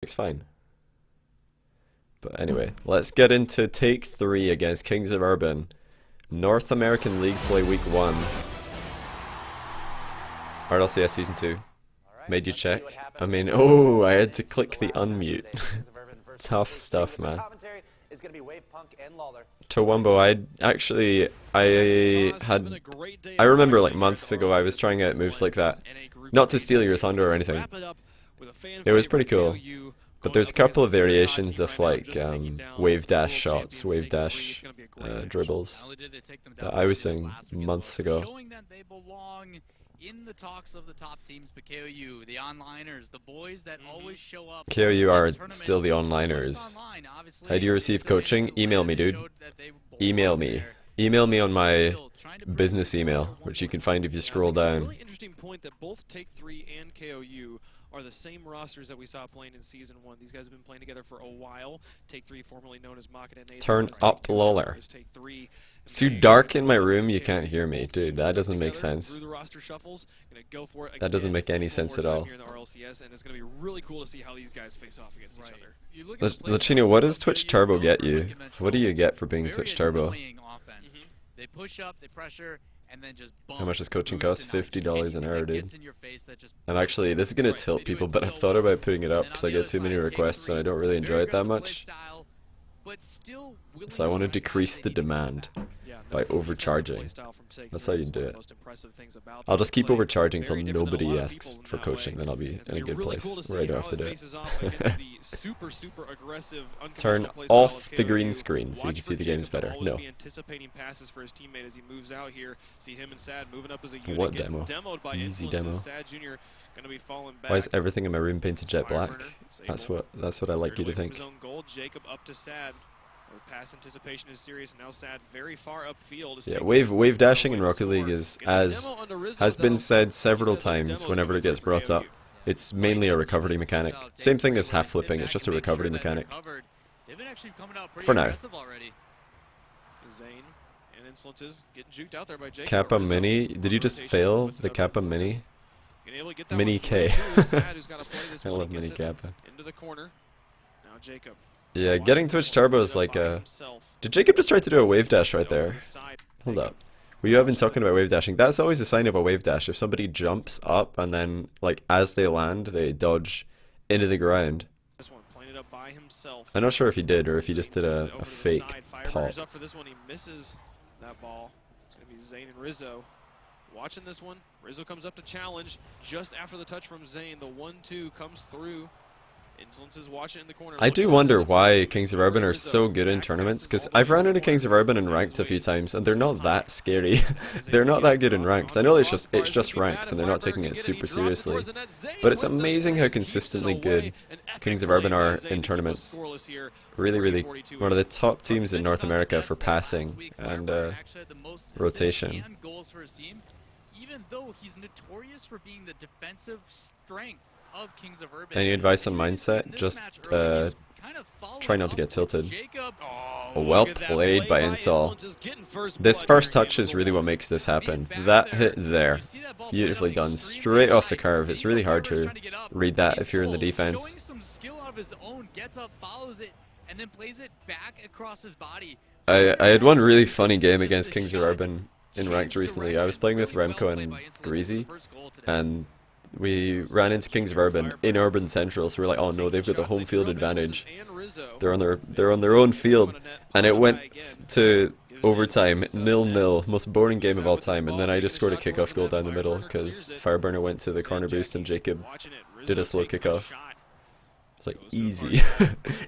It's fine. But anyway, let's get into take 3 against Kings of Urban. North American League Play Week 1. RLCS Season 2. Made you check. I mean, oh, I had to click the unmute. Tough stuff, man. Towumbo, I remember like months ago I was trying out moves like that. Not to steal your thunder or anything. It was pretty cool. But there's a couple of variations of like wave dash shots, wave dash dribbles that I was seeing months ago. In the talks of the top teams, but KOU, the onliners, the boys that always show up. KOU are still the onliners. How do you receive coaching? Email me, dude. Email me. Email me on my business email, which you can find if you scroll down. Really interesting point that both Take 3 and KOU are the same rosters that we saw playing in Season 1. These guys have been playing together for a while. Take 3, formerly known as Maka and Turn up, Loller. It's too dark in my room, you can't hear me. Dude, that doesn't make sense. That doesn't make any sense at all. Lachino, what does Twitch Turbo get you? What do you get for being Twitch Turbo? They push up, they pressure, and then just how much does coaching cost? $50 an hour, dude. I'm actually, this is gonna tilt people, but I've thought about putting it up because I get too many requests and I don't really enjoy it that much. So I want to decrease the demand by overcharging. That's how you do it. I'll just keep overcharging until nobody asks for coaching, then I'll be in a good place where I don't have to do it. Turn off the green screen so you can see the games better. No. What demo? Easy demo. Why is everything in my room painted jet black? That's what I like you to think. Pass anticipation is serious. Now Sad very far upfield. Yeah, wave dashing in Rocket League is, as has been said several times whenever it gets brought up, it's mainly a recovery mechanic. Same thing as half flipping, it's just a recovery mechanic. For now. Kappa Mini, did you just fail the Kappa Mini? Mini K. I love Mini Kappa. Yeah, getting Twitch Turbo is like a... Did Jacob just try to do a wave dash right there? Hold up. We have been talking about wave dashing. That's always a sign of a wave dash. If somebody jumps up and then, like, as they land, they dodge into the ground. I'm not sure if he did or if he just did a fake pop. Watching this one, Rizzo comes up to challenge just after the touch from Zane. The 1-2 comes through. Insolence is watching in the corner. I do wonder why Kings of Urban are so good in tournaments, because I've run into Kings of Urban in ranked a few times, and they're not that scary. They're not that good in ranked. I know it's just ranked, and they're not taking it super seriously. But it's amazing how consistently good Kings of Urban are in tournaments. Really, really one of the top teams in North America for passing and rotation. Even though he's notorious for being the defensive strength of Kings of Urban. Any advice on mindset? Just try not to get tilted. Oh, well played by Insol. This first touch is really what makes this happen. That hit there. Beautifully done. Straight off the curve. It's really hard to read that if you're in the defense. I had one really funny game against Kings of Urban in ranked recently. I was playing with Remco and Greasy, and we ran into Kings of Urban in Urban Central, so we're like, oh no, they've got the home field advantage. They're on their own field, and it went to overtime, 0-0, most boring game of all time. And then I just scored a kickoff goal down the middle because Fireburner went to the corner boost and Jacob did a slow kickoff. It's like easy,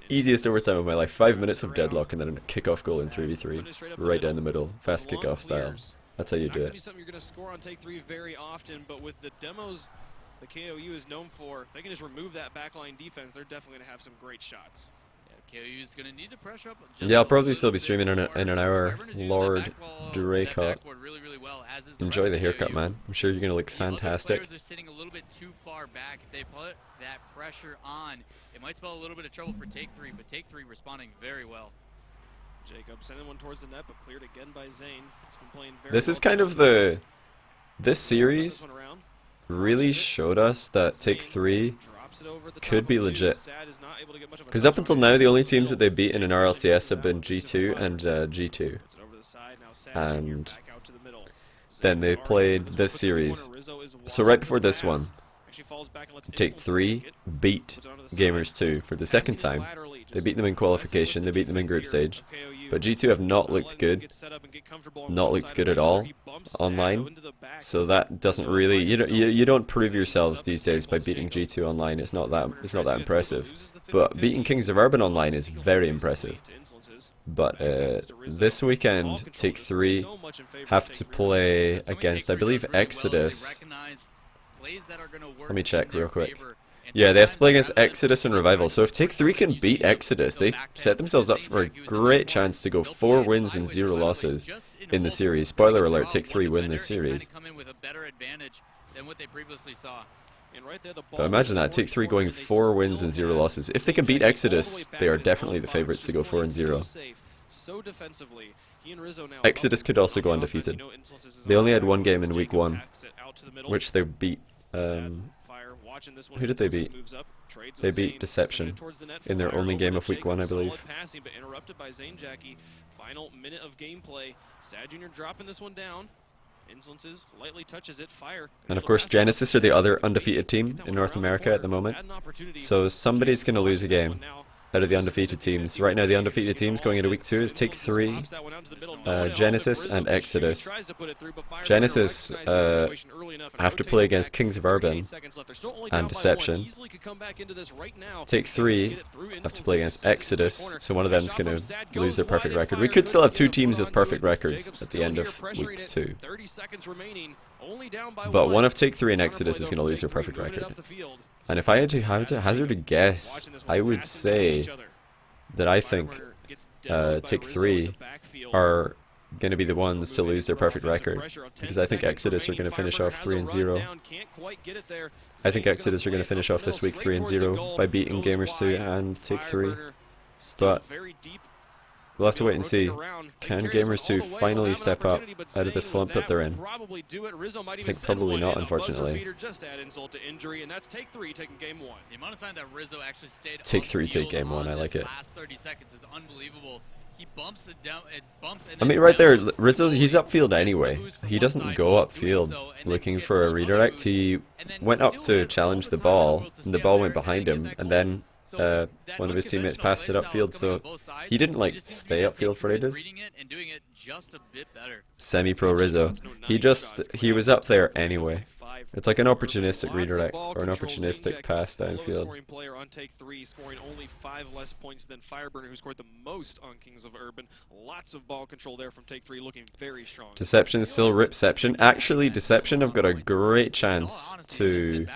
easiest overtime of my life. 5 minutes of deadlock and then a kickoff goal in 3v3, right down the middle, fast kickoff style. That's how you do it. Something you're going to score on take 3 very often, but with the demos the KOU is known for, if they can just remove that backline defense, they're definitely going to have some great shots. Yeah, KOU is going to need to pressure up. Yeah, I'll probably still be streaming in an hour. Lord Draycott. Enjoy the haircut, man. I'm sure you're going to look fantastic. Players are sitting a little bit too far back. If they put that pressure on, it might spell a little bit of trouble for take 3, but take 3 responding very well. Jacob sending one towards the net, but cleared again by Zane. This is kind of this series really showed us that take 3 could be legit. Because up until now, the only teams that they've beaten in RLCS have been G2 and G2. And then they played this series. So right before this one, Take 3 beat Gamers 2 for the second time. They beat them in qualification, they beat them in group stage. But G2 have not looked good. Not looked good at all online. So that doesn't really, you don't prove yourselves these days by beating G2 online. It's not that impressive. But beating Kings of Urban online is very impressive. But this weekend, Take 3 have to play against, I believe, Exodus. Let me check real quick. Yeah, they have to play against Exodus and Revival. So if Take 3 can beat Exodus, they set themselves up for a great chance to go 4 wins and 0 losses in the series. Spoiler alert, Take 3 win this series. But imagine that, Take 3 going 4 wins and 0 losses. If they can beat Exodus, they are definitely the favourites to go 4 and 0. Exodus could also go undefeated. They only had 1 game in week 1, which they beat. Who did they beat? They beat Deception in their only game of week 1, I believe. Final minute of gameplay. Sad Jr. dropping this one down. Insolences lightly touches it. Fire. And of course, Genesis are the other undefeated team in North America at the moment. So somebody's going to lose a game out of the undefeated teams. Right now, the undefeated teams going into week 2 is Take 3, Genesis, and Exodus. Genesis have to play against Kings of Urban and Deception. Take 3 have to play against Exodus, so one of them is going to lose their perfect record. We could still have 2 teams with perfect records at the end of week 2. But one of Take 3 and Exodus is going to lose their perfect record. And if I had to hazard a guess, I would say that I think Take 3 are going to be the ones to lose their perfect record, because I think Exodus are going to finish off 3 and 0. I think Exodus are going to finish off this week 3 and 0 by beating Gamers 2 and Take 3. But we'll have to wait and see. Can Gamers 2 finally step up out of the slump that they're in? I think probably not, unfortunately. Take 3 take game 1, I like it. I mean, right there, Rizzo, he's upfield anyway. He doesn't go upfield looking for a redirect. He went up to challenge the ball, and the ball went behind him, and then one of his teammates passed it upfield, so he didn't like stay upfield for ages. Semi-pro Rizzo. He was up there anyway. It's like an opportunistic redirect or an opportunistic pass downfield. Player on Take 3, scoring only 5 less points than Fireburner, who scored the most on Kings of Urban. Lots of ball control there from Take 3, looking very strong. Deception is still Ripception. Actually, Deception have got a great chance to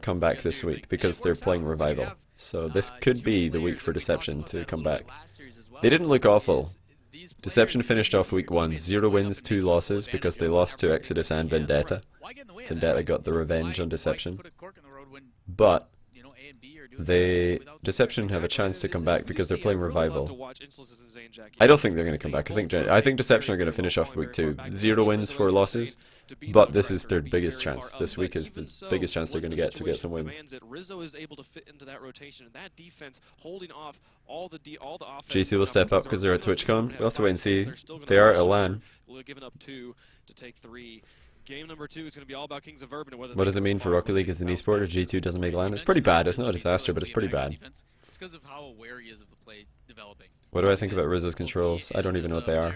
come back this week because they're playing Revival. So this could be the week for Deception to come back. They didn't look awful. Deception finished off week 1, 0 wins, 2 losses, because they lost to Exodus and Vendetta. Vendetta got the revenge on Deception. But Deception have a chance to come back because they're playing Revival. I don't think they're going to come back. I think Deception are going to finish off week 2. 0 wins, 4 losses. But this is their biggest chance. This week is the biggest chance they're going to get some wins. GC will step up because they're at TwitchCon. We'll have to wait and see. They are at LAN. Game number 2 is going to be all about Kings of Urban. What does it mean for Rocket League as an esport if G2 doesn't make LAN? It's pretty bad. It's not a disaster, but it's pretty bad. What do I think about Rizzo's controls? I don't even know what they are.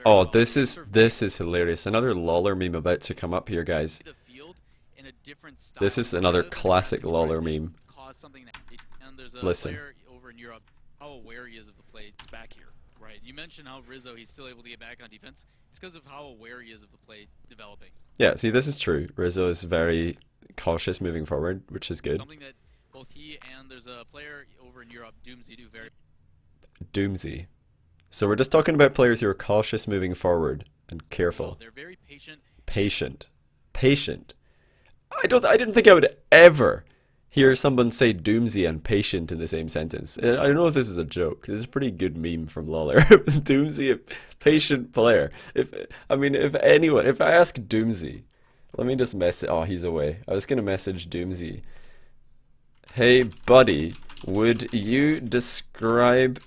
Oh, this is hilarious. Another Lawler meme about to come up here, guys. This is another classic Lawler meme. Listen. Back here. Right. You mentioned how Rizzo, he's still able to get back on defense. It's because of how aware he is of the play developing. Yeah, see, this is true. Rizzo is very cautious moving forward, which is good. Something that both he and there's a player over in Europe, Doomsy, do very... Doomsy. So we're just talking about players who are cautious moving forward and careful. They're very patient. Patient. Patient. I didn't think I would ever hear someone say Doomsy and patient in the same sentence. I don't know if this is a joke. This is a pretty good meme from Lawler. Doomsy, a patient player. If I ask Doomsy, Let me just message. Oh, he's away. I was gonna message Doomsy. Hey, buddy, would you describe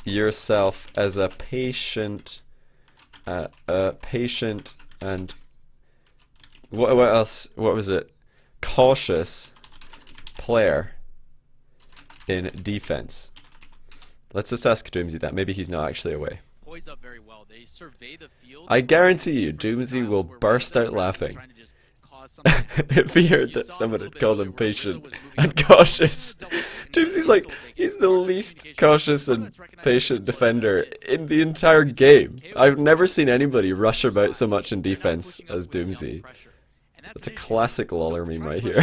yourself as a patient, and what else? What was it? Cautious player in defense. Let's just ask Doomsy that. Maybe he's not actually away. Poise up very well. They survey the field. I guarantee you, Doomsy will burst out laughing if he heard that someone had called him patient and cautious. Doomsy's like, he's the least cautious and patient defender in the entire game. I've never seen anybody rush about so much in defense as Doomsy. That's a classic Lawler meme right here.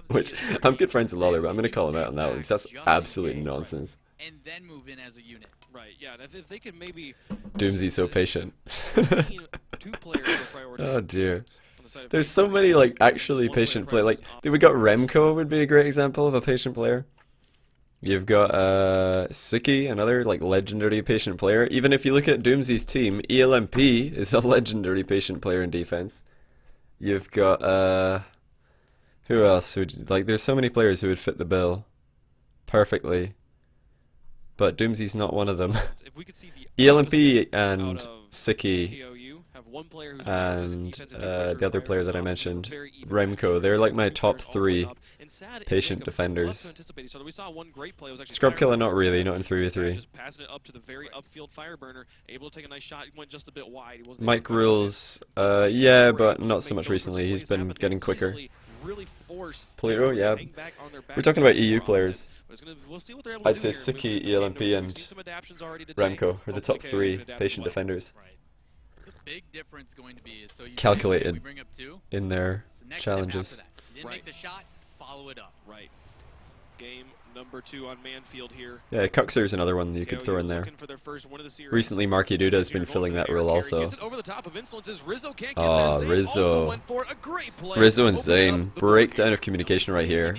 Which, I'm good friends with Lawler, but I'm going to call him out on that one, because that's absolute nonsense. And then move in as a unit. Right, yeah, if they could maybe... Doomsy's so patient. Two players Oh dear. There's so many like actually patient play. Like we got Remco would be a great example of a patient player. You've got Siki, another like legendary patient player. Even if you look at Doomsy's team, ELMP is a legendary patient player in defense. You've got who else would like? There's so many players who would fit the bill perfectly, but Doomsy's not one of them. If we could see the ELMP and Siki KOU have one player who's and the other player that I mentioned, Remco, they're like my top three patient defenders. Scrub Killer, not really, not in 3v3. Just passing it up to the very upfield Fireburner, able to take a nice shot. He went just a bit wide. He wasn't Mike Rules, yeah, but not so much recently. He's been getting quicker. Polito, yeah. We're talking about EU players. I'd say Siki, ELMP, and Remco are the top three patient defenders. Big difference going to be is so you Calculated bring up two, in their it's the next challenges. step after that. You didn't make the shot, follow it up. Right. Game number 2 on Manfield here. Yeah, Cuxer's another one you could throw in there. Recently, Marky Duda has been filling that role also. Oh, Rizzo. Rizzo and Zane. Breakdown of communication right here.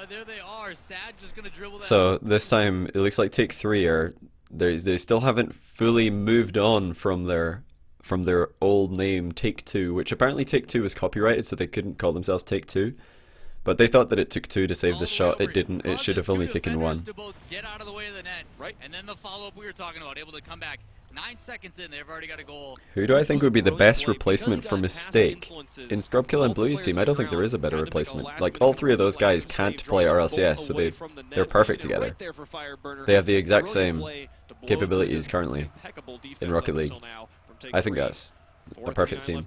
There they are. Sad just gonna dribble that. So this time, it looks like Take 3 are... They still haven't fully moved on from their old name Take 2, which apparently Take 2 was copyrighted, so they couldn't call themselves Take 2. But they thought that it took 2 to save the shot. It didn't. It should have only taken 1. To both get out of the way of the net, right? And then the follow-up we were talking about, able to come back 9 seconds in, they've already got a goal. Who do I think would be the best replacement for Mistake? In Scrubkill and Bluey's team, I don't think there is a better replacement. Like, all three of those guys can't play RLCS, so they're perfect together. They have the exact same capabilities currently in Rocket League. I think that's a perfect team.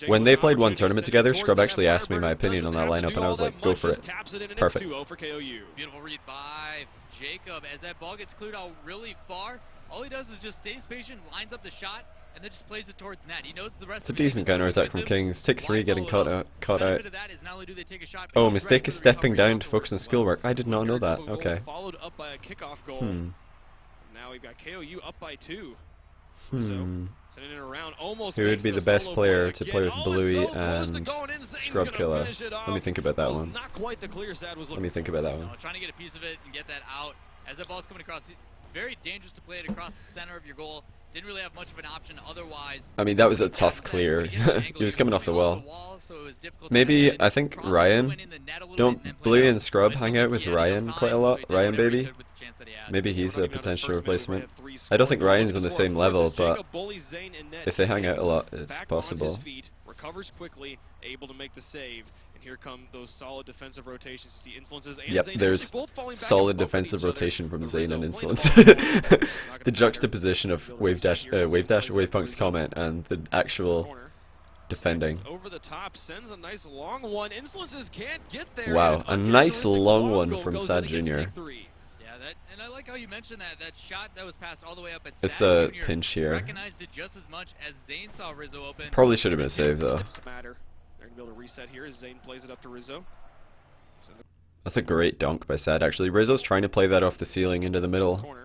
When they played one tournament together, Scrub actually asked me my opinion on that lineup, and I was like, go for it. Perfect. Beautiful read by Jacob as that ball gets cleared out really far. All he does is just stays patient, lines up the shot, and then just plays it towards net. He knows the rest. It's a decent counter-attack from Kings. Take 3 getting caught out. Oh, Mistake is stepping down to focus on skill work. I did not know that. Okay. Followed up by a kickoff goal. Now we've got KOU up by 2. Sending it around, almost who would be the best player to play with Bluey and Scrub Killer? Let me think about that one. Let me think about that one. Trying to get a piece of it and get that out as that ball's coming across. Very dangerous to play it across the center of your goal. Didn't really have much of an option otherwise. I mean, that was a tough clear. He was coming off the wall. Maybe, I think Ryan. Don't Bluey and Scrub hang out with Ryan quite a lot? Ryan baby? Maybe he's a potential replacement. I don't think Ryan's on the same level, but if they hang out a lot, it's possible. Recovers quickly, able to make the save. And here come those solid defensive rotations. You see Insolences and yep, Zane there's solid defensive rotation from Zane and Insolence. The juxtaposition of Wavepunk's comment and the actual defending. Over the top, sends a nice long one. Insolences can't get there. Wow, a nice long one from Sad Jr. And I like how you mentioned that shot that was passed all the way up at it's a pinch here. Recognized it just as much as Zane saw Rizzo open. Probably should have been a save though. They're gonna be able to reset here as Zane plays it up to Rizzo. That's a great dunk by Sad actually. Rizzo's trying to play that off the ceiling into the middle.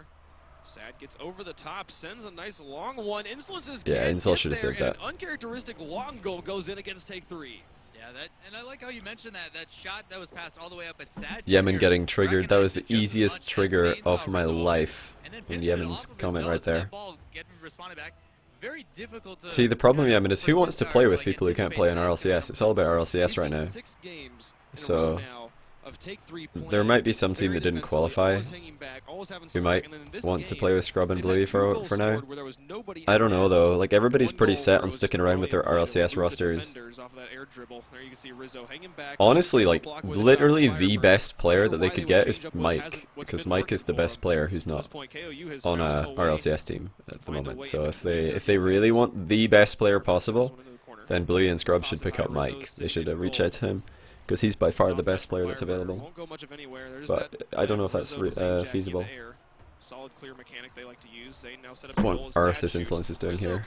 Sad gets over the top, sends a nice long one. Insolences yeah, Insol should have saved that. An uncharacteristic long goal goes in against Take 3. Yeah, and I like how you mentioned that shot that was passed all the way up at Sad. Yemen getting triggered. That was the easiest trigger of my life. In Yemen's comment right there. very difficult to See, the problem, Yemen, is who wants to play with like, people who can't play in RLCS? It's all about RLCS right now. So there might be some team that didn't qualify who might want to play with Scrub and Bluey for now. I don't know though, like everybody's pretty set on sticking around with their RLCS rosters. Honestly, like literally the best player that they could get is Mike, because Mike is the best player who's not on a RLCS team at the moment. So if they really want the best player possible, then Bluey and Scrub should pick up Mike. They should reach out to him, because he's by far the best player that's available. But I don't know if that's feasible. What on earth this Insolence is doing here?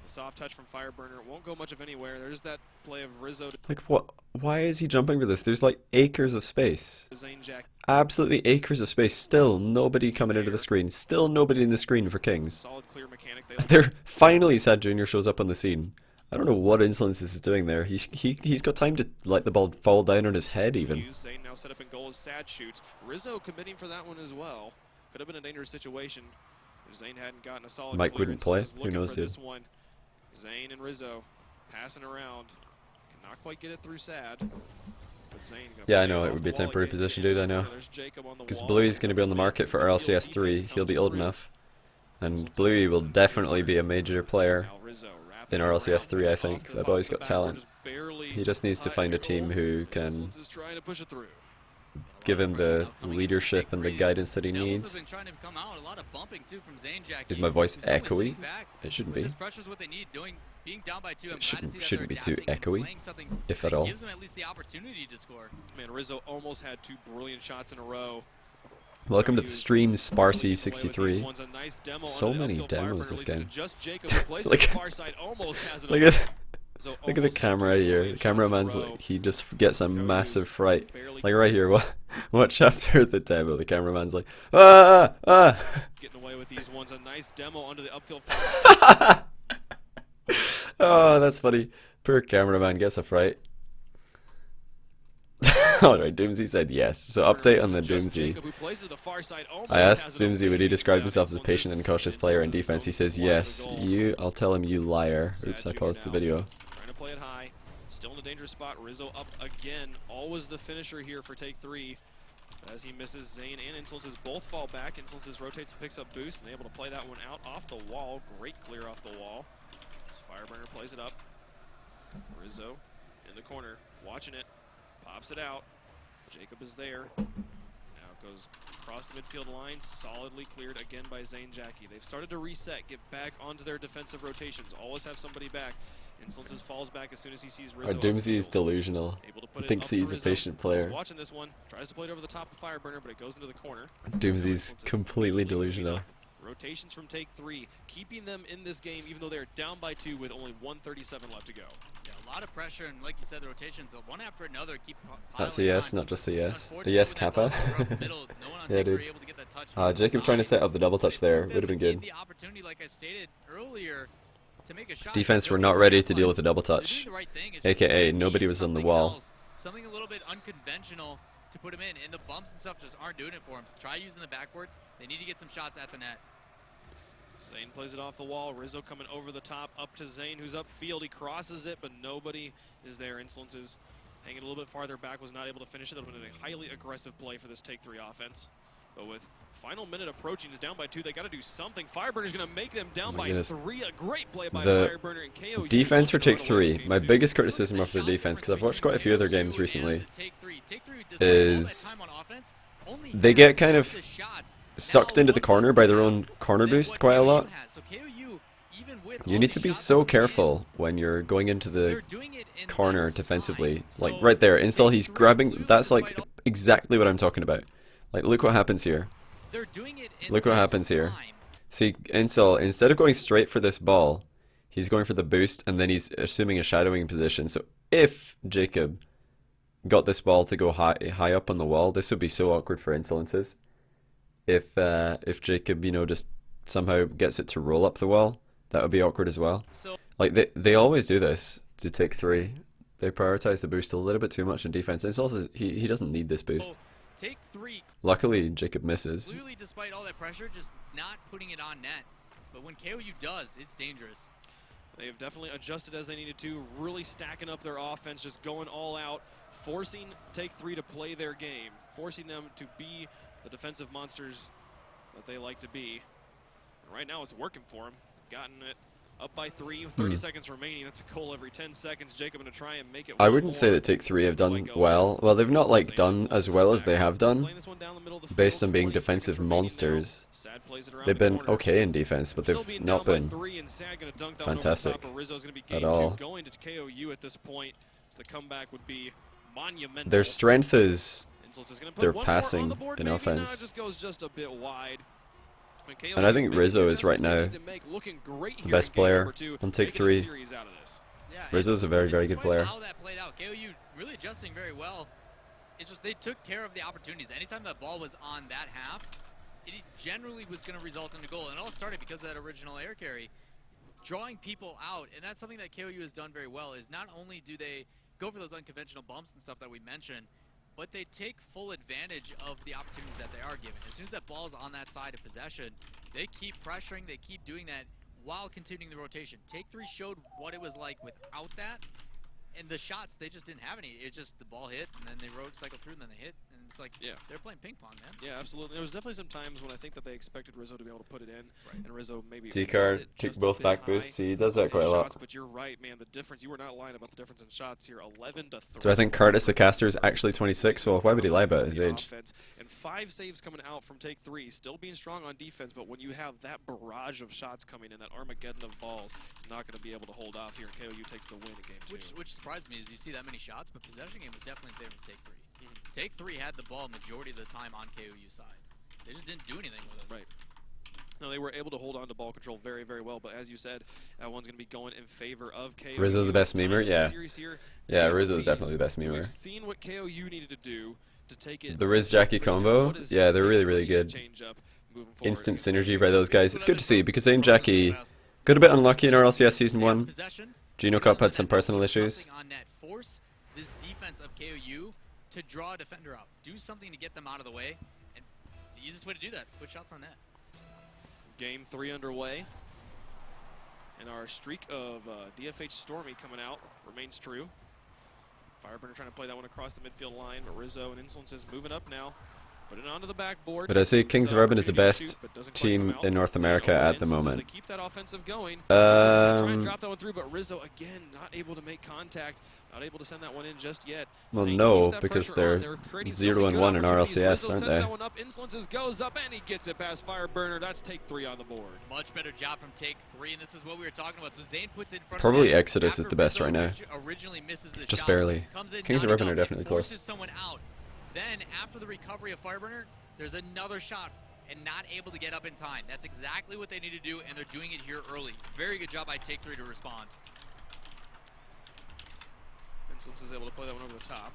Soft touch from Fireburner won't go much of anywhere. There's that play of Rizzo. Like what? Why is he jumping for this? There's like acres of space. Absolutely acres of space. Still nobody coming into the screen. Still nobody in the screen for Kings. Solid clear mechanic. They're finally Sad Junior shows up on the scene. I don't know what Insolence is doing there. He's got time to let the ball fall down on his head even. Zane now set up in goal as Sad shoots. Rizzo committing for that one as well. Could have been a dangerous situation if Zane hadn't gotten a solid. Mike wouldn't play. Who knows, dude? Zane and Rizzo passing around. Cannot quite get it through Sad. But Zane Yeah, I know it would be a temporary position, dude. I know. Because Bluey's going to be on the market for RLCS 3. He'll be old enough, and Bluey will definitely be a major player in RLCS 3. I think that boy's got talent. He just needs to find a team who can give him the leadership and the guidance that he needs. Is my voice echoey? It shouldn't be. It shouldn't be too echoey, if at all. Man, Rizzo almost had 2 brilliant shots in a row. Welcome to the stream, Sparsy63. So many demos this game. Look at the camera here. The cameraman's like, he just gets a massive fright. Like right here, watch after the demo. The cameraman's like, ah, ah. Getting away with these ones. A nice demo under the upfield. Oh, that's funny. Poor cameraman gets a fright. Alright, Doomsy said yes. So update on the Doomsy. I asked Doomsy would he describe himself as a patient and cautious player in defense. He says yes. I'll tell him you liar. Oops, I paused the video. Trying to play it high. Still in a dangerous spot. Rizzo up again. Always the finisher here for take 3. As he misses, Zane and Insolences both fall back. Insolences rotates and picks up boost and able to play that one out off the wall. Great clear off the wall. As Fireburner plays it up. Rizzo in the corner, watching it. Pops it out. Jacob is there. Now it goes across the midfield line. Solidly cleared again by Zane Jackie. They've started to reset, get back onto their defensive rotations. Always have somebody back. Insolences falls back as soon as he sees Rizzo. Doomsy is delusional. He thinks he's a patient player. Watching this one. Tries to play it over the top of Fireburner, but it goes into the corner. Doomsy's completely delusional. Rotations from take 3, keeping them in this game even though they're down by 2 with only 1:37 left to go. Yeah, a lot of pressure, and like you said, the rotations, one after another, keep that's a yes, not just a yes. A yes, Kappa. Yeah, dude. Jacob trying to set up the double touch there would have been good. Defense were not ready to deal with the double touch, aka nobody was on the wall. Something a little bit unconventional to put him in, and the bumps and stuff just aren't doing it for him. So try using the backboard. They need to get some shots at the net. Zane plays it off the wall. Rizzo coming over the top, up to Zane, who's upfield. He crosses it, but nobody is there. Insolences hanging a little bit farther back, was not able to finish it. That would have been a highly aggressive play for this take 3 offense. But with final minute approaching, to down by 2, they got to do something. Fireburner's going to make them down by 3. A great play by Fireburner and KO. Defense for take 3. My biggest criticism of their defense, because I've watched quite a few other games recently, is they get kind of sucked into the corner by their own corner boost quite a lot. You need to be so careful when you're going into the corner defensively. Like right there, Install, he's grabbing. That's like exactly what I'm talking about. Like look what happens here. Look what happens here. See, Install, instead of going straight for this ball, he's going for the boost and then he's assuming a shadowing position. So if Jacob got this ball to go high up on the wall, this would be so awkward for Insolences. If Jacob, just somehow gets it to roll up the wall, that would be awkward as well. Like they always do this to take 3. They prioritize the boost a little bit too much in defense. It's also he doesn't need this boost. Take 3. Luckily, Jacob misses. Clearly, despite all that pressure, just not putting it on net. but when KOU does, it's dangerous. They have definitely adjusted as they needed to, really stacking up their offense, just going all out, forcing Take 3 to play their game, forcing them to be the defensive monsters that they like to be. And right now it's working for them. Gotten it up by 3, 30 seconds remaining. That's a goal every 10 seconds. Jacob going to try and make it I one wouldn't say more. that Take 3 have done well. Well, they've not like done as well as they have done. Playing this one down the middle of the Based field, on being 20 seconds defensive remaining monsters. now. Sad plays it around They've the been corner. okay in defense, but Still being they've not down by been 3, and Sad gonna dunk that one over the fantastic top of Rizzo's gonna be at game all. 2. Going to KOU at this point, so the comeback would be monumental. Their strength is Insolence is gonna put their one more on passing the board, in maybe. offense. Nah, it just goes just a bit wide. KOU And I think making Rizzo the is right adjustments they now need to make, looking great the here best in game player number 2, on Take making a 3. series out of this. Yeah, Rizzo's a very, very good despite player. how that played out, KOU really adjusting very well. It's just they took care of the opportunities. Anytime that ball was on that half, it generally was going to result in a goal. And it all started because of that original air carry, drawing people out. And that's something that KOU has done very well, is not only do they go for those unconventional bumps and stuff that we mentioned, but they take full advantage of the opportunities that they are given. As soon as that ball's on that side of possession, they keep pressuring, they keep doing that while continuing the rotation. Take 3 showed what it was like without that, and the shots, they just didn't have any. It's just the ball hit, and then they cycled through, and then they hit, and it's like, Yeah. they're playing ping pong, man. Yeah, absolutely. There was definitely some times when I think that they expected Rizzo to be able to put it in, and Rizzo maybe D-card, missed it kick just a both bit back high boosts. He does on that quite his a lot. shots, but you're right, man. The difference, you were not lying about the difference in shots here. 11-3. So I think Curtis the caster is actually 26, well, why would he lie about his age? Offense. And 5 saves coming out from Take 3, still being strong on defense, but when you have that barrage of shots coming in, that Armageddon of balls, it's not going to be able to hold off here. KOU takes the win in game 2. Which surprised me is you see that many shots, but possession game was definitely in favor of Take 3. Take 3 had the ball majority of the time on KOU side. They just didn't do anything with it. Right. No, they were able to hold on to ball control very, very well, but as you said, that one's going to be going in favor of KOU. Rizzo the best memer? Yeah. Yeah, Rizzo is definitely the best So memer. we've seen what KOU needed to do to take it. The Riz Jackie combo, What is yeah, the they're really, Take really 3 good. change up moving forward? Instant synergy by those guys. It's good to see because Zane Jackie got a bit unlucky in RLCS Season 1. Possession, Geno Cup had some personal do issues. something on net. Force this defense of KOU to draw a defender up. Do something to get them out of the way. And the easiest way to do that, put shots on net. Game 3 underway. And our streak of DFH Stormy coming out remains true. Fireburner trying to play that one across the midfield line, but Rizzo and Insolence is moving up now. Put it onto the backboard. But I say Kings of Urban is the best But doesn't quite team come out. in North So America at the Insolence, moment. they keep that offensive going. Try and Um, drop that one through, but Rizzo again not able to make contact, not able to send that one in just yet. Well, Zane no, keeps that because pressure on. they're Creating so 0 many and good 1 in opportunities. RLCS, Rizzo aren't sends they? that one up. Insolences goes up and he gets it past Fireburner. That's Take 3 on the board. Much better job from Take 3, and this is what we were talking about. So Zane puts in front Probably of net. Exodus is After the best Rizzo right now. Originally misses the Just shot, barely. comes in Kings of not Urban are enough, definitely and forces close. someone out. Then after the recovery of Fireburner, there's another shot and not able to get up in time. That's exactly what they need to do, and they're doing it here early. Very good job by Take 3 to respond. Insolence is able to play that one over the top.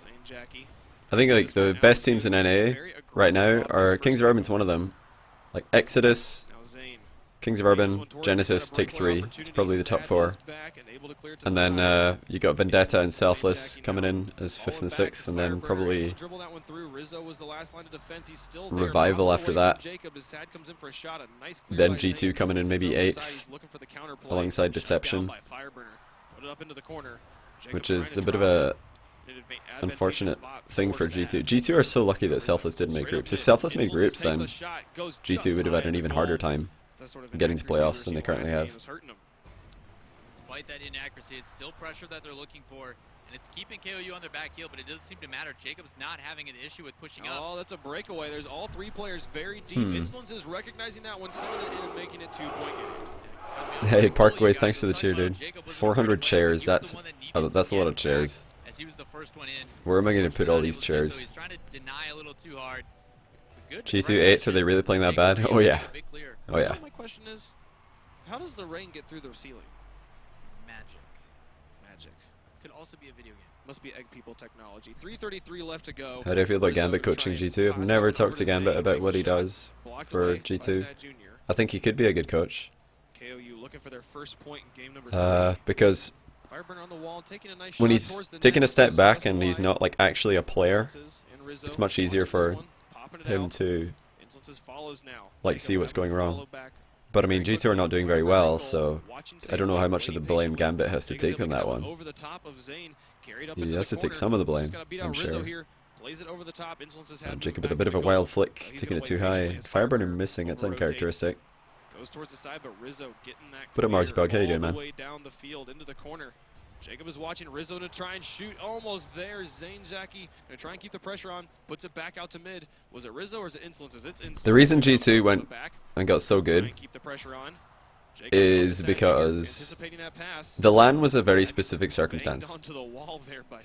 Zane Jackie. I think like the best teams in NA right now are Kings of Urban's one of them. Like Exodus, Now Zane. Kings of Urban, Genesis, Take 3. It's probably the top 4. And then you got Vendetta and Selfless coming in as 5th and 6th, and then probably Revival after that. Then G2 coming in maybe 8th, alongside Deception, which is a bit of a unfortunate thing for G2. G2 are so lucky that Selfless didn't make groups. If Selfless made groups, then G2 would have had an even harder time getting to playoffs than they currently have. Despite that inaccuracy, it's still pressure that they're looking for, and it's keeping KOU on their back heel, but it doesn't seem to matter. Jacob's not having an issue with pushing up. Oh, that's a breakaway. There's all 3 players very deep. Insolence is recognizing that one, seeing it in and making it 2-point game. Hey Parkway, thanks for the cheer, dude. 400 chairs, that's a lot of chairs. As he was the first one in. Where am I going to put all these chairs? So he's trying to deny a little too hard. Good G2 8th, are they really playing that bad? Oh yeah. Oh yeah. My question is, how does the rain get through their ceiling? Magic. Magic. Could also be a video game. Must be Egg People technology. 3:33 left to go. How do you feel about Rizzo Gambit gonna coaching try and G2? I've pass never that over talked to Zane, Gambit about takes what a he shot, does blocked for away by G2. Sad Jr. I think he could be a good coach. KOU looking for their first point in game number 3. Because Fireburner on the wall, taking a nice when shot he's towards the taking net, a step goes back just and he's wide. not like actually a player, Insolences and Rizzo it's much easier watching this for one, popping it him out. to Insolences Instances follows now. like see what's going wrong. Follow back. But I mean, G2 are not doing very well, so I don't know how much of the blame Gambit has to take on that one. Over the top of Zane, carried up He into has the to take corner. some of the blame, Just gotta beat out I'm Rizzo sure. here. Plays it over the top. Insolences had Jacob moved with a back bit to of a the wild goal. flick, He's taking gonna it too wait high. patiently as Fireburner missing, it's rotates. uncharacteristic. Goes towards the side, but Rizzo getting that Put it, clear Marsbug, how you all doing, the man? way down the field into the corner. Jacob is watching Rizzo to try and shoot. Almost there. Zane Jackie gonna try and keep the pressure on. Puts it back out to mid. Was it Rizzo or is it Insolences? It's Insolences. The reason G2 went Back. and got so Try good and keep the pressure on. Jacob is noticed that because anticipating that pass. the LAN was a very specific Banged circumstance. onto the wall there by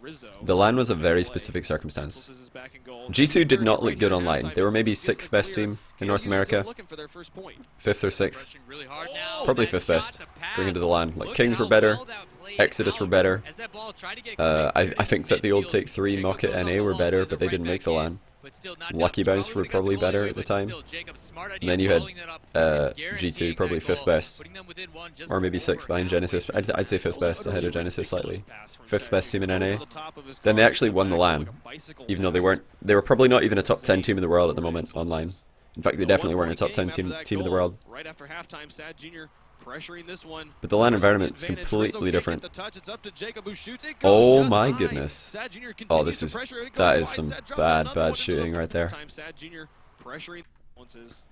Rizzo. The LAN was a Nice very play. specific circumstance. Insolences is back in goal. G2 did not look Right good here at online. halftime. They were maybe Insolences gets 6th the best clear. team in KOU North still America. looking for their first point. 5th or 6th. Rushing really hard now. Probably That 5th shot best. to pass. Going into the LAN. Like, Look Kings at were how better. well that played Exodus were out better. as that ball tried to get I think that the old midfield. Take 3, Jacob Mocket, goes on NA the were ball, better, plays but it they right didn't make back the in, LAN. but still not Lucky enough. Bounce were Probably probably got the goal better anyway, at the but time. still, Jacob, smart And idea then you had following that up, G2 guaranteeing probably that 5th goal, best. putting them within one just Or maybe over 6th behind halfway Genesis. through I'd say 5th Also best, ahead of utterly Genesis ridiculous slightly. pass from 5th best team in Over NA. the top of his Then they car, actually won the back LAN, like a bicycle even though they pass. weren't. They were probably not even a top 10 team in the world at the moment online. In fact, they definitely weren't a top 10 team in the world. Right after halftime, Sad Jr. pressuring this one. But the LAN Pressing the environment's advantage. completely Rizzo can't different. get the touch. It's up to Jacob, who shoots. It goes Oh just my high. goodness. Sad Jr. Oh, continues this to is pressure, and it that goes is wide. some Sad drops bad another one into shooting the right there. time. Sad Jr. pressuring. It's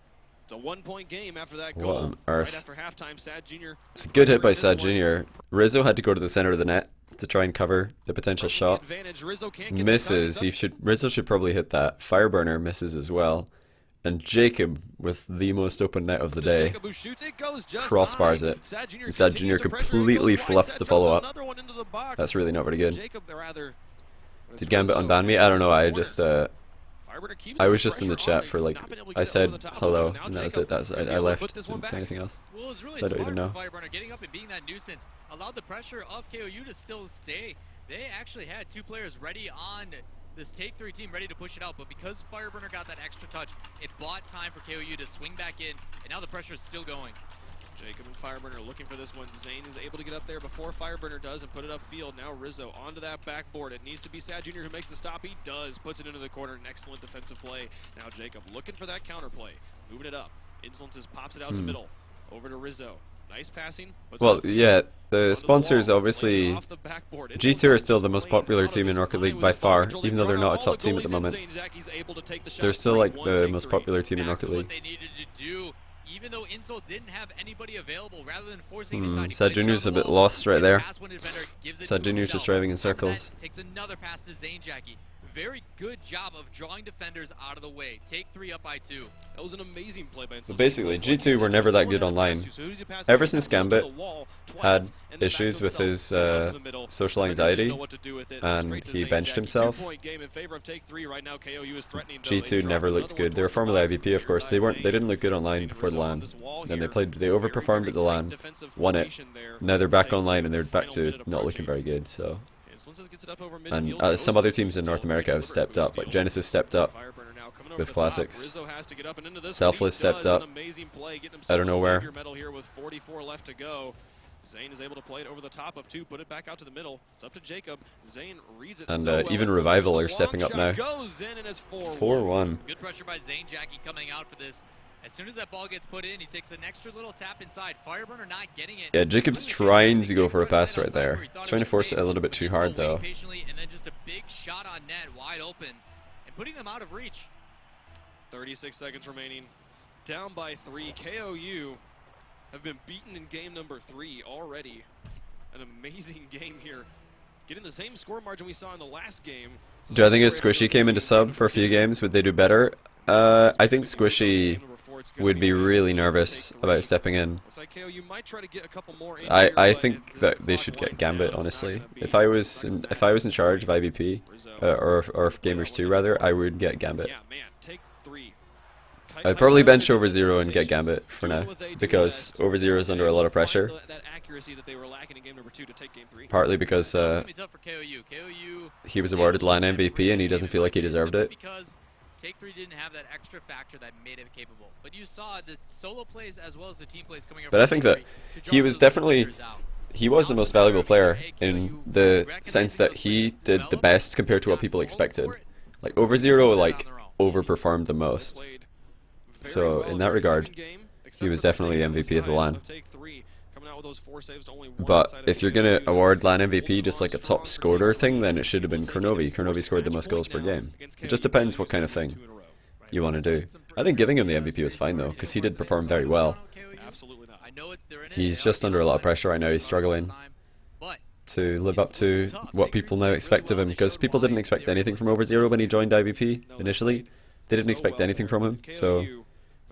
a 1-point game after that What goal. on earth? Right after halftime, Sad Jr. It's a good hit by pressuring Sad this one. Jr. Rizzo had to go to the center of the net to try and cover the potential Pressing shot. the advantage. Rizzo can't get the touch. Misses. It's up Rizzo should probably hit that. Fireburner misses as well. And Jacob with the most open net of the to day. Jacob, who shoots. It goes just Crossbars high. it. Sad Jr. Sad Jr. continues to pressure. It completely goes wide. fluffs Sad the drops follow-up. another one into the box. That's really not very good. Jacob, rather. Did Gambit unban me? I don't know. I just Fireburner keeps I his was just in the pressure on. chat for They've like not been able to I get said over the top. hello Now and that was Jacob it. gonna be I able to left. put this one Didn't say back. anything else. Well, it was really So I don't smart even know. for Fireburner getting up and being that nuisance, allowed the pressure of KOU to still stay. They actually had two players ready on this Take 3 team ready to push it out, but because Fireburner got that extra touch, it bought time for KOU to swing back in, and now the pressure is still going. Jacob and Fireburner looking for this one. Zane is able to get up there before Fireburner does and put it upfield. Now Rizzo onto that backboard. It needs to be Sad Jr. who makes the stop. He does. Puts it into the corner. An excellent defensive play. Now Jacob looking for that counter play. Moving it up. Insolences pops it out to middle. Over to Rizzo. Nice passing. Puts it Well, upfield. yeah, On the sponsors wall, obviously. plays it off the backboard. G2 are still the Insolences most playing popular out of team in his Rocket mind League with by his far, control. even though they're They not a turn top all team the at the goalies moment. in. Zane Jackie's able to take the shot. They're still like 3-1 the Take most 3. popular team in Back Rocket to what League. they needed to do, even though Insult didn't have anybody available, rather than forcing it inside. he Sad plays it Jr.'s on a the bit wall, lost right gets a there. pass when the defender gives it Sad to Jr.'s just himself. driving in After that, circles. takes another pass to Zane Jackie. Very good job of drawing defenders out of the way. Take 3 up by 2. That was an amazing play by But basically, G2 were never that good online. Ever since Gambit had issues with his social anxiety and he benched himself, G2 never looked good. They were formerly IVP, of course. They didn't look good online before the LAN. Then they overperformed at the LAN, won it. Now they're back online and they're back to not looking very good. So, and some other teams in North America have stepped up. Like Genesis stepped up with classics. Selfless stepped up out of nowhere. Zane is able to play it over the top of 2, put it back out to the middle. It's up to Jacob. Zane reads it And so well. even Insolences Revival with are a stepping long up now. shot goes in and it's 4-1. 4-1. Good pressure by Zane Jackie coming out for this. As soon as that ball gets put in, he takes an extra little tap inside. Fireburner not getting it. Yeah, Jacob's trying to go for a pass right there. Trying to force it a little bit too hard though. Patiently, and then just a big shot on net, wide open, and putting them out of reach. 36 seconds remaining. Down by 3. KOU have been beaten in game number 3 already. An amazing game here. Getting the same score margin we saw in the last game. Do I think if Squishy came into sub for a few games, would they do better? I think Squishy would be really nervous about stepping in. I think that they should get Gambit, honestly. If I was in charge of IVP, or of Gamers 2 rather, I would get Gambit. I'd probably bench over Zero and get Gambit for now, because over Zero is under a lot of pressure. Partly because he was awarded LAN MVP and he doesn't feel like he deserved it. Because Take 3 didn't have that extra factor that made him capable. But you saw the solo plays as well as the team plays coming up. But I think that he was definitely, he was the most valuable player in the sense that he did the best compared to what people expected. Like over Zero, like overperformed the most. So in that regard, he was definitely the MVP of the LAN. But if you're going to award LAN MVP just like a top scorer thing, then it should have been Kronovi. Kronovi scored the most goals per game. It just depends what kind of thing you want to do. I think giving him the MVP was fine though, because he did perform very well. He's just under a lot of pressure right now. He's struggling to live up to what people now expect of him, because people didn't expect anything from Overzero when he joined IVP initially. They didn't expect anything from him, so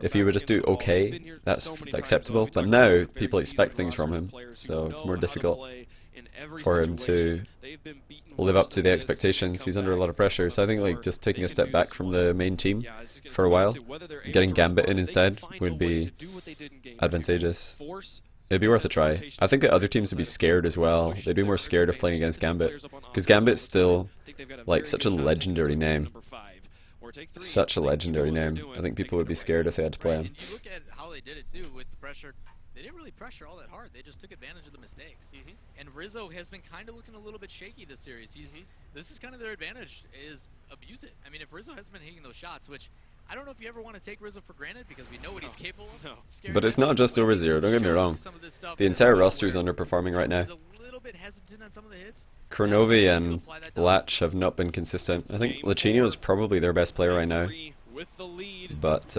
if he would just do okay, that's acceptable. But now people expect things from him, so it's more difficult for him to live up to the expectations. He's under a lot of pressure, so I think like just taking a step back from the main team for a while, getting Gambit in instead would be advantageous. It'd be worth a try. I think the other teams would be scared as well. They'd be more scared of playing against Gambit, because Gambit's still like such a legendary name. Such a legendary name. I think people would be scared if they had to play him. And you look at how they did it too with the pressure. They didn't really pressure all that hard. They just took advantage of the mistakes. And Rizzo has been kind of looking a little bit shaky this series. This is kind of their advantage, is abuse it. I mean, if Rizzo hasn't been hitting those shots, which I don't know if you ever want to take Rizzo for granted because we know what he's capable of. But it's not just Overzero, don't get me wrong. The entire roster is underperforming right now. Kronovi and Latch have not been consistent. I think Lachinio is probably their best player right now, but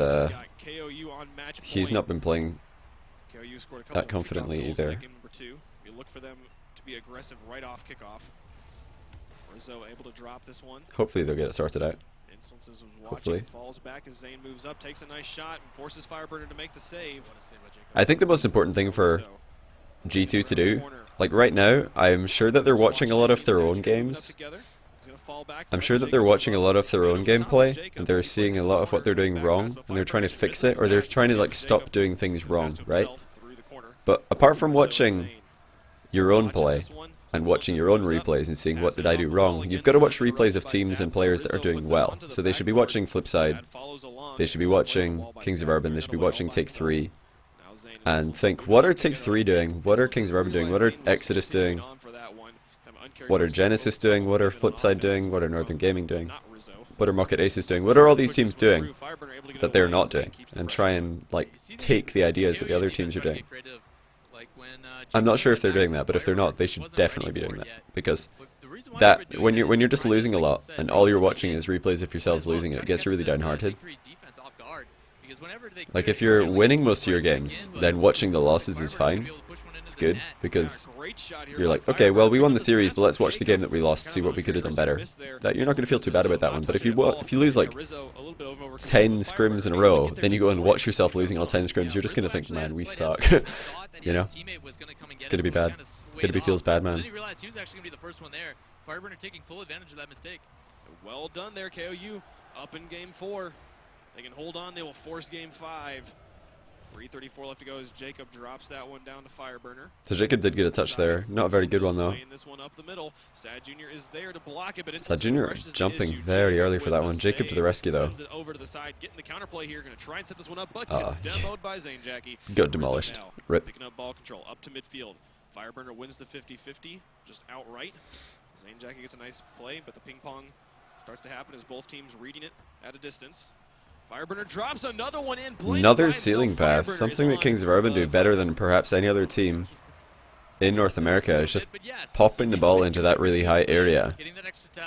he's not been playing that confidently either. We look for them to be aggressive right off kickoff. Rizzo able to drop this one. Hopefully they'll get it sorted out. Hopefully. Falls back as Zane moves up, takes a nice shot, and forces Fireburner to make the save. I think the most important thing for G2 to do, like right now, I'm sure that they're watching a lot of their own games. I'm sure that they're watching a lot of their own gameplay, and they're seeing a lot of what they're doing wrong, and they're trying to fix it, or they're trying to like stop doing things wrong, right? But apart from watching your own play, and watching your own replays and seeing what did I do wrong, you've got to watch replays of teams and players that are doing well. So they should be watching Flipside, they should be watching Kings of Urban, they should be watching Take 3, and think, what are Take 3 doing? What are Kings of Urban doing? What are Exodus doing? What are Genesis doing? What are Flipside doing? What are Northern Gaming doing? What are Rocket Aces doing? What are all these teams doing that they're not doing? And try and like take the ideas that the other teams are doing. I'm not sure if they're doing that, but if they're not, they should definitely be doing that, because that when you're just losing a lot and all you're watching is replays of yourselves losing it gets really downhearted. Like if you're winning most of your games, then watching the losses is fine. It's good because you're like, okay, well we won the series, but let's watch the game that we lost, see what we could have done better. That you're not going to feel too bad about that one. But if you lose like 10 scrims in a row, then you go and watch yourself losing all 10 scrims, you're just going to think, man, we suck. You know, it's going to be bad. It's going to be feels bad, man. Well done there, KOU. Up in game 4. They can hold on. They will force game 5. 3:34 left to go as Jacob drops that one down to Fireburner. So Jacob did get a touch there. Not a very good one though. This one up the middle. Sad Jr. is there to block it, but Sad Jr. jumping very early for that one. Jacob to the rescue though. Sends it over to the side, getting the counterplay here. Going to try and set this one up, but gets demoed by Zane Jackie. Got demolished. Rip. Picking up ball control up to midfield. Fireburner wins the 50-50, just outright. Zane Jackie gets a nice play, but the ping pong starts to happen as both teams reading it at a distance. Fireburner drops another one in. Another ceiling pass, something that Kings of Urban do better than perhaps any other team in North America, is just popping the ball into that really high area.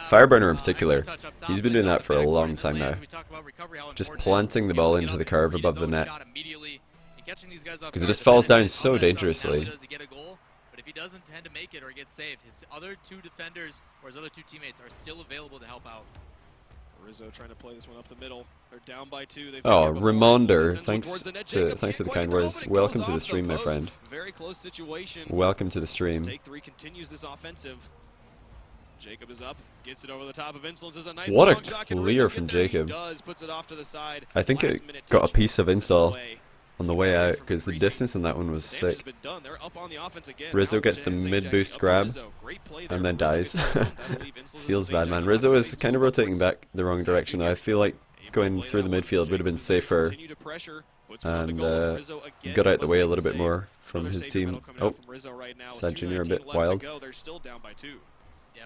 Fireburner in particular, he's been doing that for a long time now. Just planting the ball into the curve above the net. Because it just falls down so dangerously. But if he doesn't tend to make it or get saved, his other two defenders or his other two teammates are still available to help out. Rizzo trying to play this one up the middle. They're down by 2. Oh, Ramonder, thanks to the kind words. Welcome to the stream, my friend. Very close situation. Welcome to the stream. Take 3 continues this offensive. Jacob is up, gets it over the top of Insolence. Is a nice what a clear from Jacob. Puts it off to the side. I think it got a piece of install on the way out, because the distance on that one was sick. Rizzo gets the mid-boost grab, and then dies. Feels bad, man. Rizzo is kind of rotating back the wrong direction. I feel like going through the midfield would have been safer, and got out the way a little bit more from his team. Oh, Sad Jr. a bit wild. Yeah,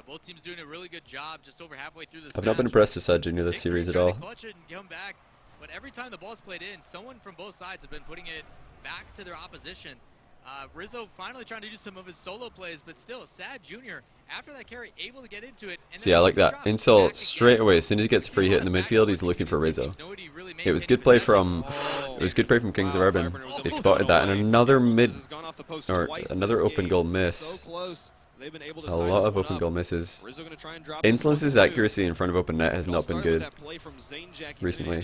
both teams doing a really good job just over halfway through this I've not been impressed with Sad Jr. this series at all. but every time the ball's played in, someone from both sides have been putting it back to their opposition. Rizzo finally trying to do some of his solo plays, but still, Sad Jr., after that carry, able to get into it. And See, I like that. Insult straight away. As soon as he gets a free hit in the midfield, he's looking for Rizzo. It was good play from Kings of Urban. They spotted that, and another another open goal miss. A lot of open goal misses. Insolence's accuracy in front of open net has not been good recently. I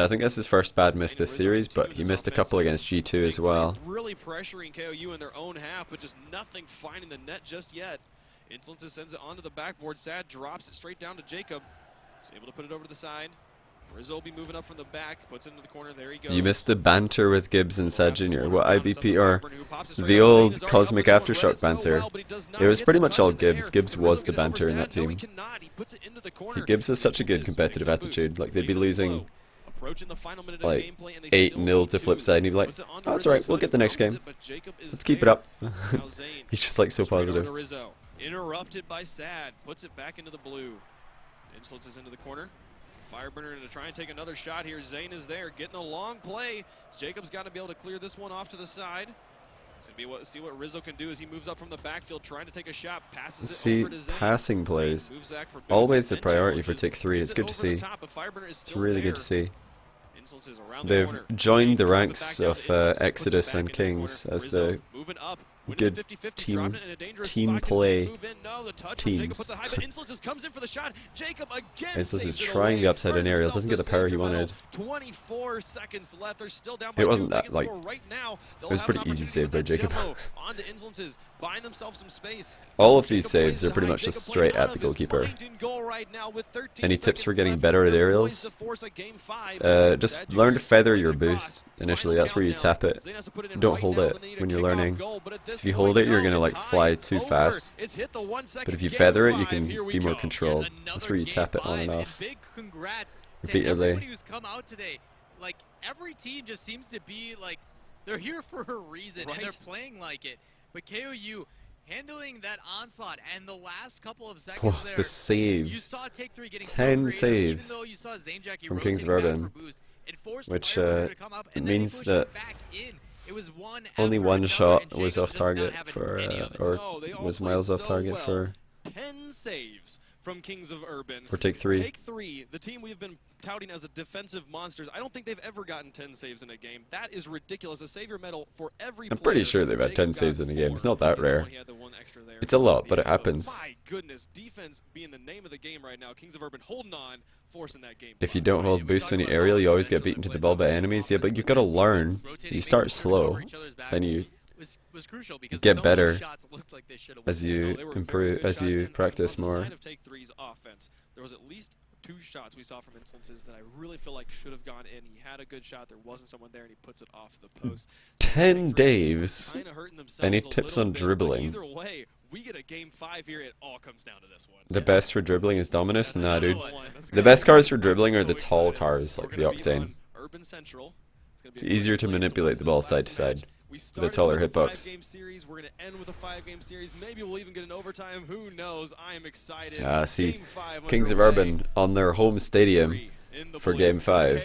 think that's his first bad miss this series, but he missed a couple against G2 as well. Really pressuring KOU in their own half, but just nothing finding the net just yet. Insolence sends it onto the backboard. Sad drops it straight down to Jacob. He's able to put it over to the side. Rizzo will be moving up from the back, puts it into the corner, there he goes. You missed the banter with Gibbs and Sad Jr. What IBP are the old Cosmic Aftershock banter. It was pretty much all Gibbs. Gibbs was the banter in that team. Gibbs has such a good competitive attitude. Like, they'd be losing like 8-0 to Flipside, and he'd be like, oh, it's alright, we'll get the next game. Let's keep it up. He's just like so positive. Interrupted by Sad, puts it back into the blue. Insolence is into the corner. Fireburner to try and take another shot here. Zane is there, getting a long play. Jacob's got to be able to clear this one off to the side. See what Rizzo can do as he moves up from the backfield, trying to take a shot. Passes it over to Zane. Passing plays. Always the priority for Take 3. It's good to see. It's really good to see. They've joined the ranks of Exodus and Kings as the good team play teams. Insolence is trying the upside down aerial, doesn't get the power he wanted. 24 seconds left. They're still down by it wasn't 2 that, like, right now. it was pretty easy save by Jacob. Onto Insolences, buying themselves some space. All of these saves are pretty much just straight at the goalkeeper. Any tips for getting better at aerials? Just learn to feather your boost initially. That's where you tap it. Don't hold it when you're learning. If you hold it, you're gonna like fly too fast. But if you feather it, you can be more controlled. That's where you tap it on and off repeatedly. Who's come out today. Like, every team just seems to be like they're here for a reason, and they're playing like it. But KOU handling that onslaught, and the last couple of seconds there, the saves. you saw Take 3 getting 10 so saves even though you saw Zane Jackie from Kings of Urban, which means that only one shot was off target for, or was miles off target for 10 saves from Kings of Urban. For Take 3. Take 3, the team we've been touting as a defensive monsters. I don't think they've ever gotten 10 saves in a game. That is ridiculous. A savior medal for every I'm pretty sure they've had 10 saves in a game. It's not that rare. It's a lot, but it happens. My goodness, defense being the name of the game right now. Kings of Urban holding on, forcing that game. If you don't hold boost when you aerial, you always get beaten to the ball by enemies. Yeah, but you've got to learn. You start slow, then you get better as you improve, as you practice more. There was at least 2 shots we saw from Insolences that I really feel like should have gone in. He had a good shot, there wasn't someone there, and he puts it off the post. 10 Daves. Any tips on dribbling? Either way, we get a game 5 here. It all comes down to this one. The best for dribbling is Dominus? Nah, dude. The best cars for dribbling are the tall cars, like the Octane. It's easier to manipulate the ball side to side. The taller hitbox. We're going to end with a 5-game series. Maybe we'll even get an overtime. Who knows? I am excited. See, Kings of Urban on their home stadium for Game 5.